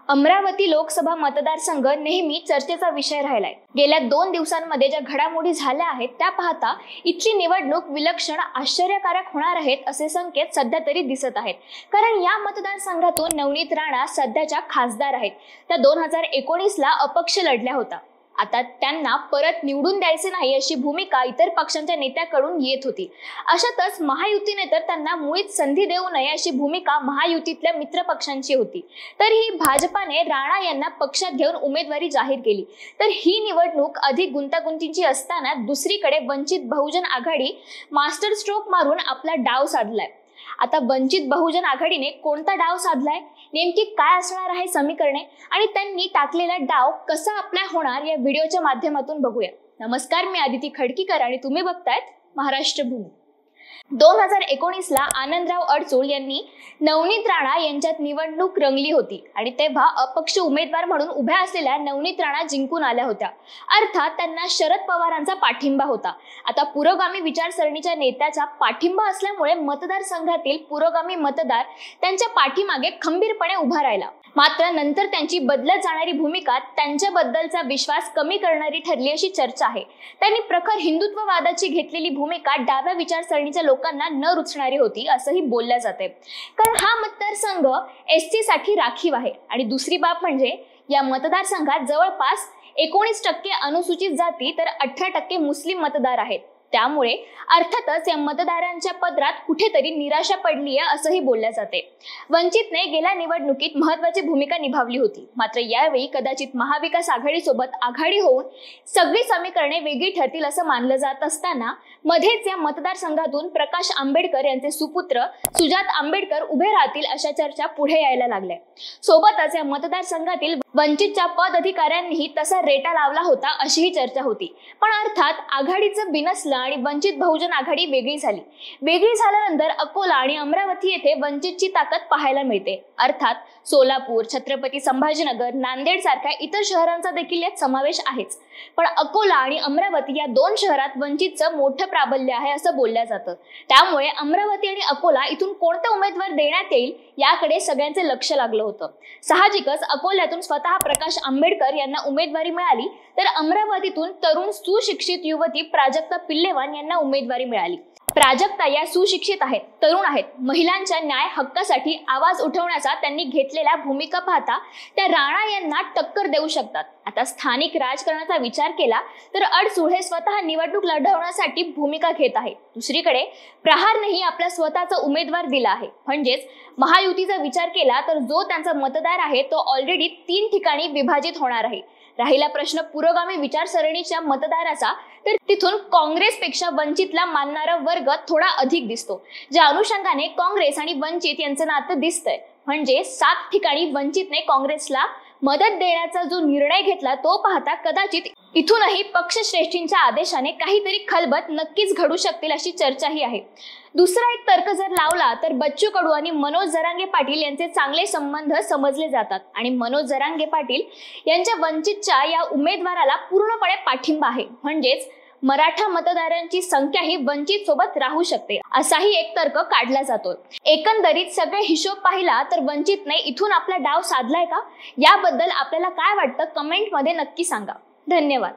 अमरावती लोकसभा मतदारसंघ नेहमी चर्चेचा विषय राहिलाय। गेल्या 2 दिवसांमध्ये ज्या घडामोडी झाल्या आहेत त्या पाहता इथली निवडणूक विलक्षण आश्चर्यकारक होणार आहेत असे संकेत सध्या तरी दिसत आहेत। कारण या मतदारसंघातून नवनीत राणा सध्याच्या खासदार आहेत। त्या 2019 ला अपक्ष लढल्या होत्या। आता त्यांना परत निवडून द्यायचे नाही अशी भूमिका इतर पक्षांच्या नेत्याकडून येत होती। अशातच महायुतीने तर त्यांना मुळीच संधी देऊ नये अशी भूमिका महायुतीतल्या मित्र पक्षांची होती। तर ही भाजपाने राणा यांना पक्षात घेऊन उमेदवारी जाहीर केली। तर ही निवडणूक अधिक गुंतागुंतीची असताना दुसरीकडे वंचित बहुजन आघाडी मास्टर स्ट्रोक मारून आपला डाव साधलाय। आता वंचित बहुजन आघाडीने कोणता डाव साधलाय, नेमकी काय असणार आहे समीकरणे आणि त्यांनी टाकलेला डाव कसा अप्लाय होणार या व्हिडिओच्या माध्यमातून बघूया। नमस्कार, मी आदिती खडकीकर आणि तुम्ही बघतायत महाराष्ट्र भूमी। 2019 ला आनंदराव अडसूळ यांनी नवनीत राणा यांच्यात निवडणूक रंगली होती आणि तेव्हा अपक्ष उमेदवार म्हणून उभ्या असलेल्या नवनीत राणा जिंकून आल्या होत्या। अर्थात त्यांना शरद पवारांचा पाठिंबा होता। आता पुरोगामी विचारसरणीच्या नेत्याचा पाठिंबा असल्यामुळे मतदारसंघातील पुरोगामी मतदार त्यांच्या पाठीमागे खंबीरपणे उभा राहिला। मात्र नंतर त्यांची बदलत जाणारी भूमिका त्यांच्याबद्दलचा विश्वास कमी करणारी ठरली अशी चर्चा आहे। त्यांनी प्रखर हिंदुत्ववादाची घेतलेली भूमिका डाव्या विचारसरणीच्या लोकांना न रुचणारी होती असंही बोलल्या जाते। कारण हा मतदारसंघ एसटी साठी राखीव आहे आणि दुसरी बाब म्हणजे या मतदारसंघात जवळपास 19% अनुसूचित जाती तर 18% मुस्लिम मतदार आहेत। त्यामुळे अर्थातच या मतदारांच्या पदरात कुठेतरी निराशा पडली आहे असंही बोलल्या जाते। वंचितने गेल्या निवडणुकीत महत्त्वाची भूमिका निभावली होती। मात्र यावेळी कदाचित महाविकास आघाडीसोबत आघाडी होऊन सगळी समीकरणे वेगळी ठरतील असं मानलं जात असताना मध्येच या मतदारसंघातून प्रकाश आंबेडकर यांचे सुपुत्र सुजात आंबेडकर उभे राहतील अशा चर्चा पुढे यायला लागल्या। सोबतच या मतदारसंघातील वंचितच्या पद अधिकाऱ्यांनीही तसा रेटा लावला होता अशीही चर्चा होती। पण अर्थात आघाडीचं बिनसलं आणि वंचित बहुजन आघाडी वेगळी झाली। वेगळी झाल्यानंतर अकोला आणि अमरावती येथे वंचितची ताकद पाहायला मिळते। अर्थात सोलापूर, छत्रपती संभाजीनगर, नांदेड सारख्या इतर शहरांचा देखील यात समावेश आहेच। पण अकोला आणि अमरावती या 2 शहरात वंचितचं मोठं प्राबल्य आहे असं बोलल्या जातं। त्यामुळे अमरावती आणि अकोला इथून कोणता उमेदवार देण्यात येईल याकडे सगळ्यांचे लक्ष लागलं होतं। साहजिकच अकोल्यातून स्वतः प्रकाश आंबेडकर यांना उमेदवारी मिळाली, तर अमरावतीतून तरुण सुशिक्षित युवती प्राजक्ता पिल्लेवान यांना उमेदवारी मिळाली। प्राजक्ता या सुशिक्षित आहेत, तरुण आहेत। महिलांच्या न्याय हक्कासाठी आवाज उठवण्याचा त्यांनी घेतलेल्या भूमिका पाहता त्या राणा यांना टक्कर देऊ शकतात। आता स्थानिक राजकारणाचा विचार केला तर अडसूळ हे स्वतः निवडणूक लढवण्यासाठी भूमिका घेत आहे। दुसरीकडे प्रहारनेही आपला स्वतःचा उमेदवार दिला आहे। म्हणजेच महायुतीचा विचार केला तर जो त्यांचा मतदार आहे तो ऑलरेडी 3 ठिकाणी विभाजित होणार आहे। राहिला प्रश्न पुरोगामी विचारसरणीच्या मतदाराचा, तर तिथून काँग्रेसपेक्षा वंचितला मानणारा वर्ग थोडा अधिक दिसतो। ज्या अनुषंगाने काँग्रेस आणि वंचित यांचं नातं दिसतंय, म्हणजे 7 ठिकाणी वंचितने काँग्रेसला मदत देण्याचा जो निर्णय घेतला तो पाहता कदाचित इथूनही पक्षश्रेष्ठींच्या आदेशाने काहीतरी खलबत नक्कीच घडू शकतील अशी चर्चाही आहे। दुसरा एक तर्क जर लावला तर बच्चू कडू आणि मनोज जरांगे पाटील यांचे चांगले संबंध समजले जातात आणि मनोज जरांगे पाटील यांच्या वंचितच्या या उमेदवाराला पूर्णपणे पाठिंबा आहे। म्हणजेच मराठा मतदारांची संख्याही वंचित सोबत राहू शकते असाही एक तर्क काढला जातो। एकंदरीत सगळे हिशोब पाहिला तर वंचितने इथून आपला डाव साधलाय का, याबद्दल आपल्याला काय वाटतं कमेंट मध्ये नक्की सांगा। धन्यवाद।